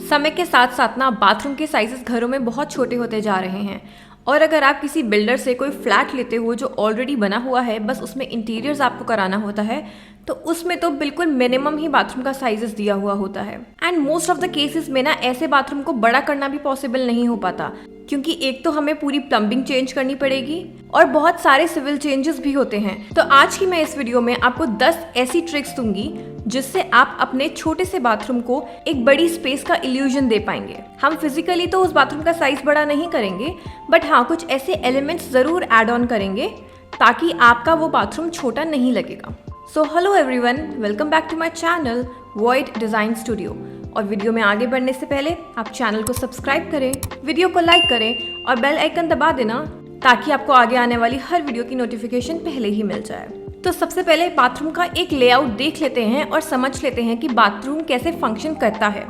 समय के साथ साथ ना बाथरूम के साइजेस घरों में बहुत छोटे होते जा रहे हैं। और अगर आप किसी बिल्डर से कोई फ्लैट लेते हो जो ऑलरेडी बना हुआ है, बस उसमें इंटीरियर्स आपको कराना होता है, तो उसमें तो बिल्कुल मिनिमम ही बाथरूम का साइजेस दिया हुआ होता है। And most of the cases में ना ऐसे बाथरूम को बड़ा करना भी पॉसिबल नहीं हो पाता, क्योंकि एक तो हमें पूरी प्लम्बिंग चेंज करनी पड़ेगी और बहुत सारे सिविल चेंजेस भी होते हैं। तो आज की मैं इस वीडियो में आपको 10 ऐसी ट्रिक्स दूंगी जिससे आप अपने छोटे से बाथरूम को एक बड़ी स्पेस का इल्यूजन दे पाएंगे। हम फिजिकली तो उस बाथरूम का साइज बड़ा नहीं करेंगे, बट हाँ कुछ ऐसे एलिमेंट्स जरूर ऐड ऑन करेंगे ताकि आपका वो बाथरूम छोटा नहीं लगेगा। So hello everyone, welcome back to my channel void design studio. और वीडियो में आगे बढ़ने से पहले आप चैनल को सब्सक्राइब करें, वीडियो को लाइक करें और बेल आइकन दबा देना ताकि आपको आगे आने वाली हर वीडियो की नोटिफिकेशन पहले ही मिल जाए। तो सबसे पहले बाथरूम का एक लेआउट देख लेते हैं और समझ लेते हैं कि बाथरूम कैसे फंक्शन करता है।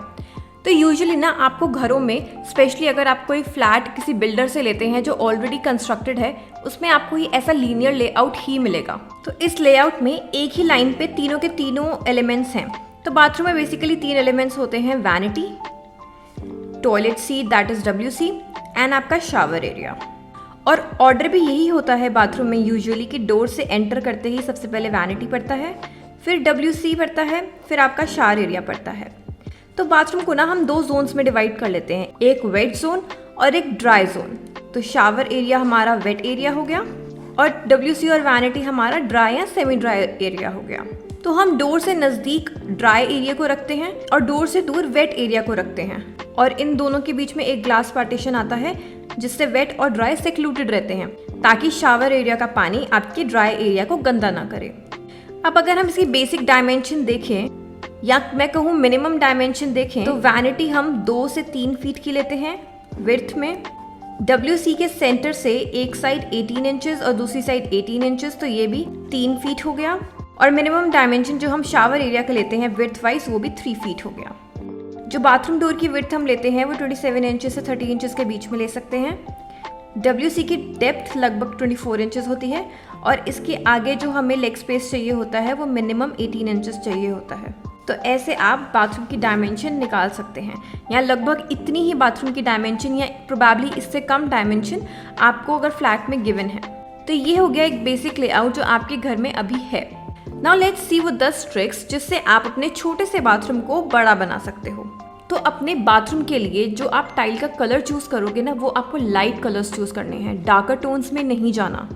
तो यूजुअली ना आपको घरों में, स्पेशली अगर आप कोई फ्लैट किसी बिल्डर से लेते हैं जो ऑलरेडी कंस्ट्रक्टेड है, उसमें आपको ही ऐसा लीनियर लेआउट ही मिलेगा। तो इस लेआउट में एक ही लाइन पे तीनों के तीनों एलिमेंट्स हैं। तो बाथरूम में बेसिकली 3 एलिमेंट्स होते हैं, vanity, toilet seat that is WC and आपका शावर एरिया। और ऑर्डर भी यही होता है बाथरूम में यूजुअली कि डोर से एंटर करते ही सबसे पहले वैनिटी पड़ता है, फिर WC पड़ता है, फिर आपका शावर एरिया पड़ता है। तो बाथरूम को ना हम 2 जोन्स में डिवाइड कर लेते हैं, एक वेट जोन और एक ड्राई जोन। तो शावर एरिया हमारा वेट एरिया हो गया और WC और वैनिटी हमारा ड्राई या सेमी ड्राई एरिया हो गया। तो हम डोर से नज़दीक ड्राई एरिया को रखते हैं और डोर से दूर वेट एरिया को रखते हैं, और इन दोनों के बीच में एक ग्लास पार्टीशन आता है जिससे वेट और ड्राई सेक्लूडेड रहते हैं ताकि शावर एरिया का पानी आपके ड्राई एरिया को गंदा ना करे। अब अगर हम इसकी बेसिक डायमेंशन देखें या मैं कहूँ मिनिमम डायमेंशन देखें, तो वैनिटी हम 2 से 3 फीट की लेते हैं विड्थ में। WC के सेंटर से एक साइड 18 इंचेस और दूसरी साइड 18 इंचेस, तो ये भी 3 फीट हो गया। और मिनिमम डायमेंशन जो हम शावर एरिया का लेते हैं विड्थ वाइज, वो भी 3 फीट हो गया। जो बाथरूम डोर की विड्थ हम लेते हैं वो 27 इंचेस से 30 इंचेस के बीच में ले सकते हैं। WC की डेप्थ लगभग 24 इंचेस होती है और इसके आगे जो हमें लेग स्पेस चाहिए होता है वो मिनिमम 18 इंचेस चाहिए होता है। तो ऐसे आप बाथरूम की डायमेंशन निकाल सकते हैं। यहाँ लगभग इतनी ही बाथरूम की डायमेंशन या प्रोबेबली इससे कम डायमेंशन आपको अगर फ्लैट में गिवन है। तो ये हो गया एक बेसिक लेआउट जो आपके घर में अभी है। नाउ लेट्स सी वो 10 ट्रिक्स जिससे आप अपने छोटे से बाथरूम को बड़ा बना सकते हो। तो अपने बाथरूम के लिए जो आप टाइल का कलर चूज करोगे ना, वो आपको लाइट कलर्स चूज करने हैं, डार्कर टोन्स में नहीं जाना।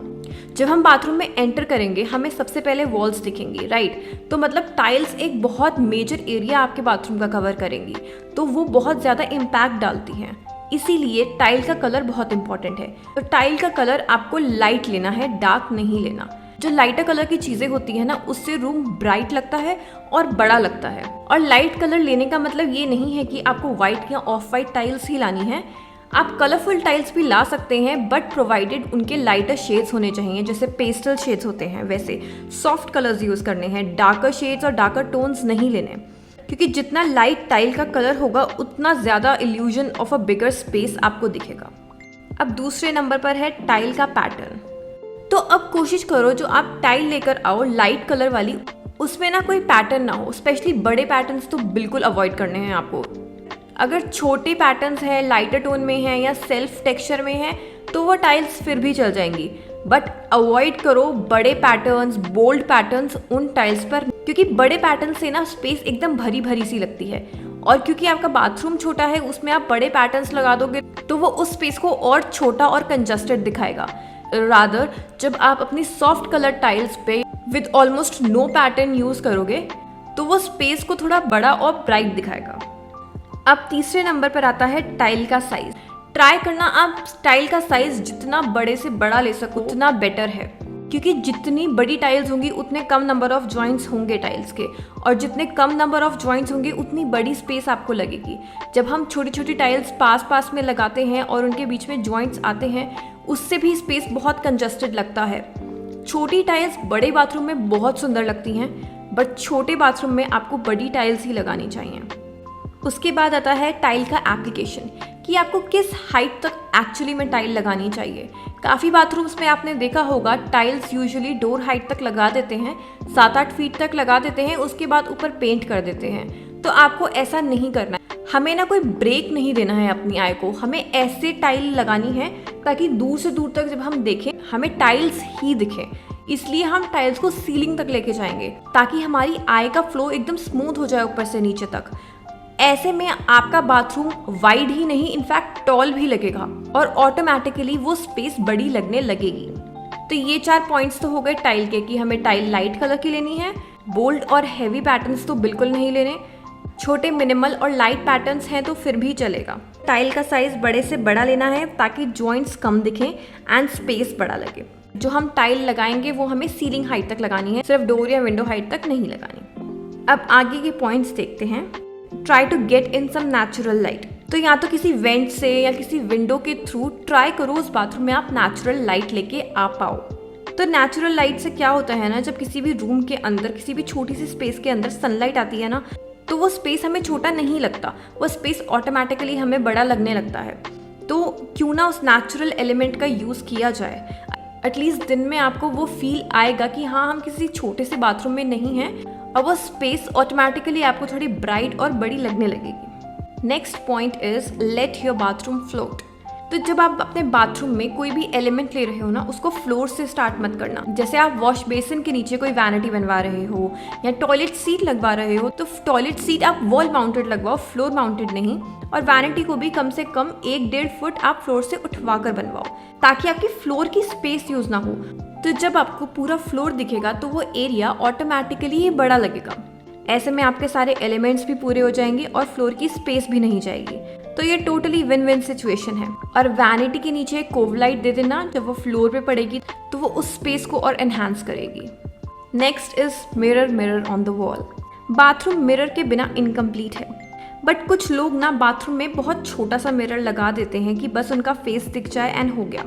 जब हम बाथरूम में एंटर करेंगे हमें सबसे पहले वॉल्स दिखेंगी, राइट? तो मतलब टाइल्स एक बहुत मेजर एरिया आपके बाथरूम का कवर करेंगी, तो वो बहुत ज़्यादा इम्पैक्ट डालती हैं। इसीलिए टाइल का कलर बहुत इंपॉर्टेंट है। तो टाइल का कलर आपको लाइट लेना है, डार्क नहीं लेना। जो लाइटर कलर की चीज़ें होती है ना, उससे रूम ब्राइट लगता है और बड़ा लगता है। और लाइट कलर लेने का मतलब ये नहीं है कि आपको व्हाइट या ऑफ वाइट टाइल्स ही लानी है। आप कलरफुल टाइल्स भी ला सकते हैं, बट प्रोवाइडेड उनके लाइटर शेड्स होने चाहिए, जैसे पेस्टल शेड्स होते हैं वैसे सॉफ्ट कलर्स यूज़ करने हैं। डार्कर शेड्स और डार्कर टोन्स नहीं लेने, क्योंकि जितना लाइट टाइल का कलर होगा उतना ज़्यादा illusion of a bigger space आपको दिखेगा। अब दूसरे नंबर पर है टाइल का पैटर्न। तो अब कोशिश करो जो आप टाइल लेकर आओ लाइट कलर वाली, उसमें ना कोई पैटर्न ना हो। स्पेशली बड़े पैटर्न्स तो बिल्कुल अवॉइड करने हैं आपको। अगर छोटे पैटर्न्स हैं, लाइटर टोन में हैं या सेल्फ टेक्सचर में हैं, तो वो टाइल्स फिर भी चल जाएंगी, बट अवॉइड करो बड़े पैटर्न्स, बोल्ड पैटर्न्स उन टाइल्स पर, क्योंकि बड़े पैटर्न से ना स्पेस एकदम भरी भरी सी लगती है। और क्योंकि आपका बाथरूम छोटा है, उसमें आप बड़े पैटर्न्स लगा दोगे तो वो उस स्पेस को और छोटा और कंजस्टेड दिखाएगा। रादर जब आप अपनी सॉफ्ट कलर टाइल्स पे with almost no pattern use करोगे तो वो स्पेस को थोड़ा बड़ा और ब्राइट दिखाएगा। अब तीसरे नंबर पर आता है टाइल का साइज। ट्राई करना आप टाइल का साइज जितना बड़े से बड़ा ले सको उतना बेटर है, क्योंकि जितनी बड़ी टाइल्स होंगी उतने कम नंबर ऑफ जॉइंट्स होंगे टाइल्स के, और जितने कम नंबर ऑफ जॉइंट्स होंगे उतनी बड़ी स्पेस आपको लगेगी। जब हम छोटी छोटी टाइल्स पास पास में लगाते हैं और उनके बीच में जॉइंट्स आते हैं, उससे भी स्पेस बहुत कंजस्टेड लगता है। छोटी टाइल्स बड़े बाथरूम में बहुत सुंदर लगती हैं, बट छोटे बाथरूम में आपको बड़ी टाइल्स ही लगानी चाहिए। उसके बाद आता है टाइल का एप्लीकेशन, कि आपको किस हाइट तक एक्चुअली में टाइल लगानी चाहिए। काफ़ी बाथरूम्स में आपने देखा होगा टाइल्स यूजुअली डोर हाइट तक लगा देते हैं, 7-8 फीट तक लगा देते हैं, उसके बाद ऊपर पेंट कर देते हैं। तो आपको ऐसा नहीं करना है। हमें ना कोई ब्रेक नहीं देना है अपनी आई को, हमें ऐसे टाइल लगानी है ताकि दूर से दूर तक जब हम देखें हमें टाइल्स ही दिखे। इसलिए हम टाइल्स को सीलिंग तक लेके जाएंगे ताकि हमारी आई का फ्लो एकदम स्मूथ हो जाए ऊपर से नीचे तक। ऐसे में आपका बाथरूम वाइड ही नहीं, इनफैक्ट टॉल भी लगेगा और ऑटोमेटिकली वो स्पेस बड़ी लगने लगेगी। तो ये 4 पॉइंट्स तो हो गए टाइल के कि हमें टाइल लाइट कलर की लेनी है, बोल्ड और हैवी पैटर्न्स तो बिल्कुल नहीं लेने, छोटे मिनिमल और लाइट पैटर्न्स हैं तो फिर भी चलेगा। टाइल का साइज बड़े से बड़ा लेना है ताकि जॉइंट्स कम दिखें एंड स्पेस बड़ा लगे। जो हम टाइल लगाएंगे वो हमें सीलिंग हाइट तक लगानी है, सिर्फ डोर या विंडो हाइट तक नहीं लगानी। अब आगे के पॉइंट्स देखते हैं। Try to get in some natural light. तो या तो किसी वेंट से या किसी विंडो के थ्रू ट्राई करो उस बाथरूम में आप नेचुरल लाइट लेके आ पाओ। तो नेचुरल लाइट से क्या होता है ना, जब किसी भी रूम के अंदर किसी भी छोटी सी स्पेस के अंदर सनलाइट आती है ना, तो वो स्पेस हमें छोटा नहीं लगता, वो स्पेस ऑटोमेटिकली हमें बड़ा लगने लगता है। तो क्यों ना उस नेचुरल एलिमेंट का यूज़ किया जाए। एटलीस्ट दिन में आपको वो फील आएगा कि हाँ हम किसी छोटे से बाथरूम में नहीं हैं, और वो स्पेस ऑटोमेटिकली आपको थोड़ी ब्राइट और बड़ी लगने लगेगी। Next point is let your bathroom float. तो जब आप अपने बाथरूम में कोई भी एलिमेंट ले रहे हो ना, उसको फ्लोर से स्टार्ट मत करना। जैसे आप वॉश बेसिन के नीचे कोई वैनिटी बनवा रहे हो या टॉयलेट सीट लगवा रहे हो, तो टॉयलेट सीट आप वॉल माउंटेड लगवाओ, फ्लोर माउंटेड नहीं। और वैनिटी को भी कम से कम 1-1.5 फुट आप फ्लोर से उठवा कर बनवाओ ताकि आपकी फ्लोर की स्पेस यूज ना हो। तो जब आपको पूरा फ्लोर दिखेगा तो वो एरिया ऑटोमेटिकली ही बड़ा लगेगा। ऐसे में आपके सारे एलिमेंट्स भी पूरे हो जाएंगे और फ्लोर की स्पेस भी नहीं जाएगी। तो ये टोटली विन विन सिचुएशन है। और वैनिटी के नीचे एक कोव लाइट दे देना, जब वो फ्लोर पे पड़ेगी तो वो उस स्पेस को और एनहांस करेगी। Next is mirror on the wall. Bathroom mirror के बिना इनकम्प्लीट है, बट कुछ लोग ना बाथरूम में बहुत छोटा सा मिरर लगा देते हैं कि बस उनका फेस दिख जाए एंड हो गया।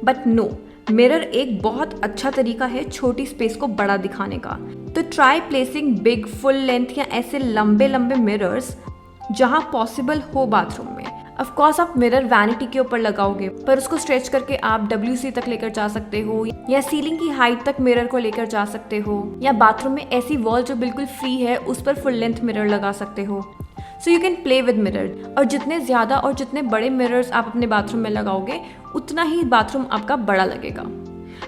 बट नो, मिरर एक बहुत अच्छा तरीका है छोटी स्पेस को बड़ा दिखाने का। तो try placing big full length या ऐसे लंबे लंबे मिरर्स जहां पॉसिबल हो बाथरूम में। ऑफ कोर्स आप मिरर वैनिटी के ऊपर लगाओगे, पर उसको स्ट्रेच करके आप WC तक लेकर जा सकते हो, या सीलिंग की हाइट तक मिरर को लेकर जा सकते हो, या बाथरूम में ऐसी वॉल जो बिल्कुल फ्री है उस पर फुल लेंथ मिरर लगा सकते हो। So you can play with mirror. और जितने ज़्यादा और जितने बड़े मिरर्स आप अपने बाथरूम में लगाओगे उतना ही बाथरूम आपका बड़ा लगेगा।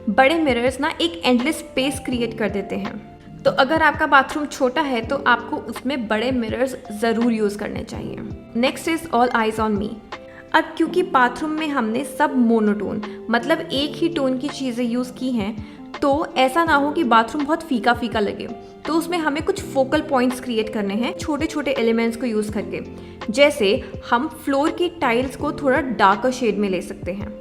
बड़े मिरर्स ना एक एंडलेस स्पेस क्रिएट कर देते हैं। तो अगर आपका बाथरूम छोटा है तो आपको उसमें बड़े मिरर्स ज़रूर यूज़ करने चाहिए। Next is all eyes on me. अब क्योंकि बाथरूम में हमने सब मोनोटोन मतलब एक ही टोन की चीज़ें यूज़ की हैं, तो ऐसा ना हो कि बाथरूम बहुत फीका फीका लगे। तो उसमें हमें कुछ फोकल पॉइंट्स क्रिएट करने हैं छोटे छोटे एलिमेंट्स को यूज़ करके। जैसे हम फ्लोर की टाइल्स को थोड़ा डार्कर शेड में ले सकते हैं।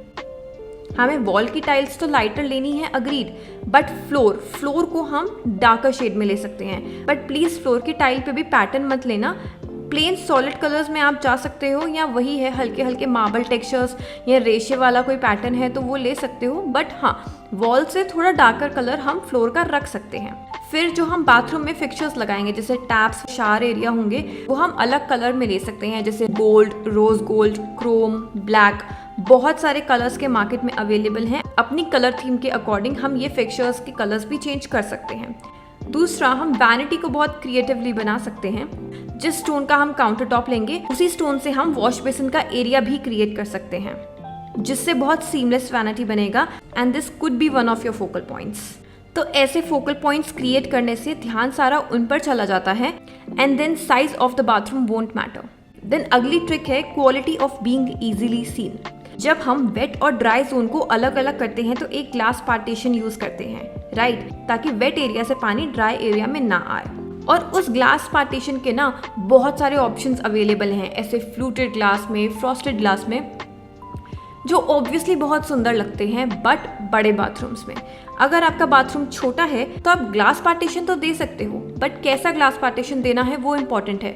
हमें वॉल की टाइल्स तो लाइटर लेनी है, अग्रीड, बट फ्लोर को हम डार्कर शेड में ले सकते हैं। बट प्लीज़ फ्लोर की टाइल पे भी पैटर्न मत लेना। प्लेन सॉलिड कलर्स में आप जा सकते हो, या वही है हल्के हल्के मार्बल टेक्सचर्स या रेशे वाला कोई पैटर्न है तो वो ले सकते हो। बट हाँ, वॉल से थोड़ा डार्कर कलर हम फ्लोर का रख सकते हैं। फिर जो हम बाथरूम में फिक्चर्स लगाएंगे, जैसे टैप्स, शावर एरिया होंगे, वो हम अलग कलर में ले सकते हैं, जैसे gold, rose gold, chrome, black. बहुत सारे कलर्स के मार्केट में अवेलेबल हैं। अपनी कलर थीम के अकॉर्डिंग हम ये फिक्चर्स के कलर्स भी चेंज कर सकते हैं। दूसरा, हम वैनिटी को बहुत क्रिएटिवली बना सकते हैं। जिस स्टोन का हम काउंटर टॉप लेंगे उसी स्टोन से हम वॉश बेसिन का एरिया भी क्रिएट कर सकते हैं, जिससे बहुत सीमलेस वैनिटी बनेगा and this could be one of your focal points. तो ऐसे फोकल पॉइंट्स क्रिएट करने से ध्यान सारा उन पर चला जाता है and then size of the bathroom won't matter. Then अगली ट्रिक है quality of being easily seen. जब हम वेट और ड्राई जोन को अलग अलग करते हैं तो एक ग्लास पार्टीशन यूज करते हैं, राइट, ताकि वेट एरिया से पानी ड्राई एरिया में ना आए। और उस ग्लास पार्टीशन के ना बहुत सारे ऑप्शंस अवेलेबल हैं, ऐसे फ्लूटेड ग्लास में, फ्रॉस्टेड ग्लास में, जो ऑब्वियसली बहुत सुंदर लगते हैं बट बड़े बाथरूम्स में। अगर आपका बाथरूम छोटा है तो आप ग्लास पार्टीशन तो दे सकते हो, बट कैसा ग्लास पार्टीशन देना है वो इम्पॉर्टेंट है।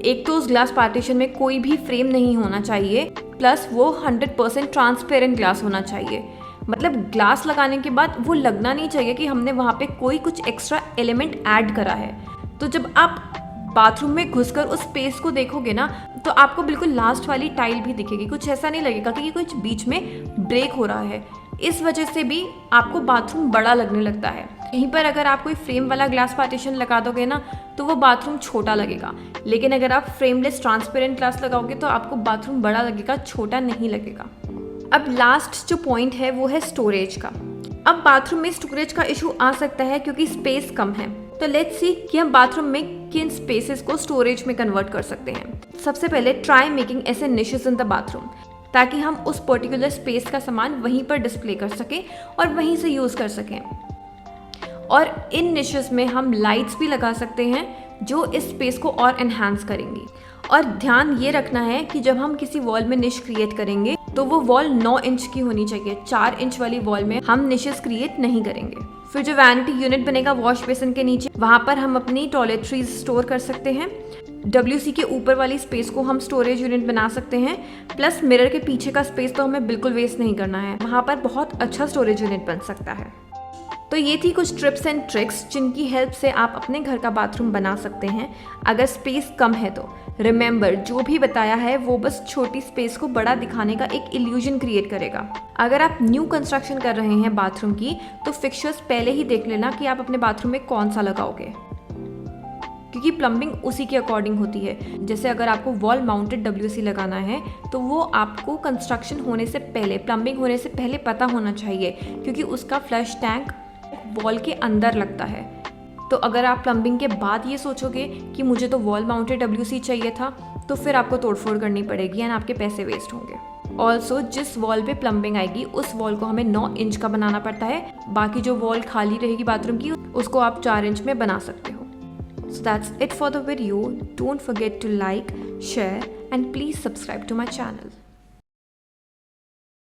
एक तो उस ग्लास पार्टीशन में कोई भी फ्रेम नहीं होना चाहिए, प्लस वो 100% ट्रांसपेरेंट ग्लास होना चाहिए। मतलब ग्लास लगाने के बाद वो लगना नहीं चाहिए कि हमने वहाँ पे कोई कुछ एक्स्ट्रा एलिमेंट ऐड करा है। तो जब आप बाथरूम में घुसकर उस स्पेस को देखोगे ना, तो आपको बिल्कुल लास्ट वाली टाइल भी दिखेगी। कुछ ऐसा नहीं लगेगा कि कुछ बीच में ब्रेक हो रहा है। इस वजह से भी आपको बाथरूम बड़ा लगने लगता है। यहीं पर अगर आप कोई फ्रेम वाला ग्लास पार्टीशन लगा दोगे ना तो वो बाथरूम छोटा लगेगा, लेकिन अगर आप फ्रेमलेस ट्रांसपेरेंट ग्लास लगाओगे तो आपको बाथरूम बड़ा लगेगा, छोटा नहीं लगेगा। अब लास्ट जो पॉइंट है वो है स्टोरेज का। अब बाथरूम में स्टोरेज का इशू आ सकता है क्योंकि स्पेस कम है। तो लेट्स सी कि हम बाथरूम में किन स्पेसेस को स्टोरेज में कन्वर्ट कर सकते हैं। सबसे पहले ट्राई मेकिंग ऐसे निशेस इन द बाथरूम ताकि हम उस पर्टिकुलर स्पेस का सामान वहीं पर डिस्प्ले कर सकें और वहीं से यूज़ कर सकें। और इन निशेस में हम लाइट्स भी लगा सकते हैं जो इस स्पेस को और एनहांस करेंगी। और ध्यान ये रखना है कि जब हम किसी वॉल में निश क्रिएट करेंगे तो वो वॉल 9 इंच की होनी चाहिए। 4 इंच वाली वॉल में हम निशेस क्रिएट नहीं करेंगे। फिर जो वैनिटी यूनिट बनेगा वॉश बेसिन के नीचे, वहाँ पर हम अपनी टॉयलेटरीज स्टोर कर सकते हैं। WC के ऊपर वाली स्पेस को हम स्टोरेज यूनिट बना सकते हैं। प्लस मिरर के पीछे का स्पेस तो हमें बिल्कुल वेस्ट नहीं करना है, वहाँ पर बहुत अच्छा स्टोरेज यूनिट बन सकता है। तो ये थी कुछ ट्रिप्स एंड ट्रिक्स जिनकी हेल्प से आप अपने घर का बाथरूम बना सकते हैं अगर स्पेस कम है तो। रिमेंबर, जो भी बताया है वो बस छोटी स्पेस को बड़ा दिखाने का एक इल्यूजन क्रिएट करेगा। अगर आप न्यू कंस्ट्रक्शन कर रहे हैं बाथरूम की तो फिक्सचर्स पहले ही देख लेना कि आप अपने बाथरूम में कौन सा लगाओगे, क्योंकि प्लम्बिंग उसी के अकॉर्डिंग होती है। जैसे अगर आपको वॉल माउंटेड WC लगाना है तो वो आपको कंस्ट्रक्शन होने से पहले, प्लम्बिंग होने से पहले पता होना चाहिए, क्योंकि उसका फ्लश टैंक वॉल के अंदर लगता है। तो अगर आप प्लम्बिंग के बाद ये सोचोगे कि मुझे तो वॉल माउंटेड WC चाहिए था, तो फिर आपको तोड़फोड़ करनी पड़ेगी एंड आपके पैसे वेस्ट होंगे। ऑल्सो जिस वॉल पे प्लम्बिंग आएगी उस वॉल को हमें 9 इंच का बनाना पड़ता है। बाकी जो वॉल खाली रहेगी बाथरूम की उसको आप 4 इंच में बना सकते हो। So that's it for the video. Don't forget to like, share and please subscribe to my channel.